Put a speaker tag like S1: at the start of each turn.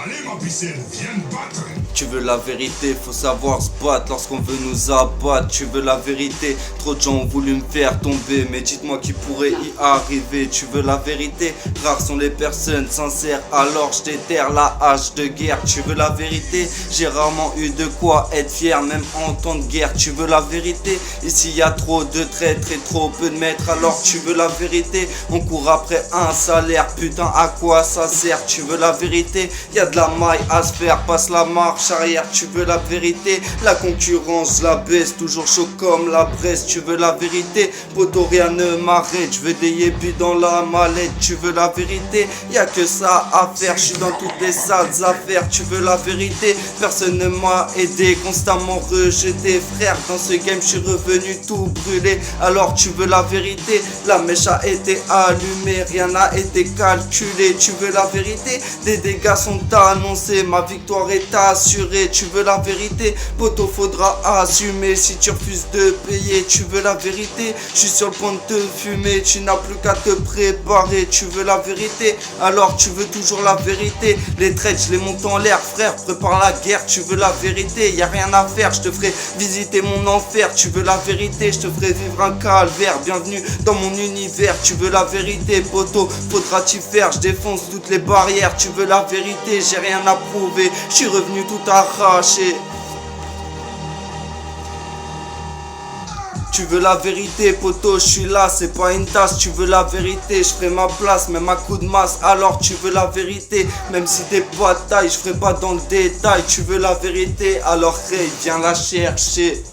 S1: Allez ma pucelle, viens me battre.
S2: Tu veux la vérité, faut savoir se battre lorsqu'on veut nous abattre. Tu veux la vérité, trop de gens ont voulu me faire tomber, mais dites-moi qui pourrait y arriver. Tu veux la vérité, rares sont les personnes sincères, alors je déterre la hache de guerre. Tu veux la vérité, j'ai rarement eu de quoi être fier, même en temps de guerre. Tu veux la vérité, ici y a trop de traîtres et trop peu de maîtres, alors tu veux la vérité, on court après un salaire, putain à quoi ça sert? Tu veux la vérité, y a de la maille à se faire, passe la marche arrière. Tu veux la vérité, la concurrence la baisse, toujours chaud comme la Bresse. Tu veux la vérité, poto rien ne m'arrête, je veux des yébus dans la mallette. Tu veux la vérité, y a que ça à faire, je suis dans toutes les sales affaires. Tu veux la vérité, personne ne m'a aidé, constamment rejeté. Frère, dans ce game je suis revenu tout brûlé, alors tu veux la vérité, la mèche a été allumée, rien n'a été calculé. Tu veux la vérité, des dégâts sont annoncés, ma victoire est assurée. Tu veux la vérité, poto faudra assumer si tu refuses de payer. Tu veux la vérité, je suis sur le point de te fumer, tu n'as plus qu'à te préparer. Tu veux la vérité, alors tu veux toujours la vérité. Les traites je les monte en l'air, frère, prépare la guerre. Tu veux la vérité, y a rien à faire, je te ferai visiter mon enfer. Tu veux la vérité, je te ferai vivre un calvaire, bienvenue dans mon univers. Tu veux la vérité, poto, faudra t'y faire, je défonce toutes les barrières. Tu veux la vérité, j'ai rien à prouver, je suis revenu tout arraché. Tu veux la vérité, poto, je suis là, c'est pas une tasse. Tu veux la vérité, je ferai ma place, même à coup de masse. Alors tu veux la vérité, même si t'es pas de taille, je ferai pas dans le détail. Tu veux la vérité, alors hey, viens la chercher.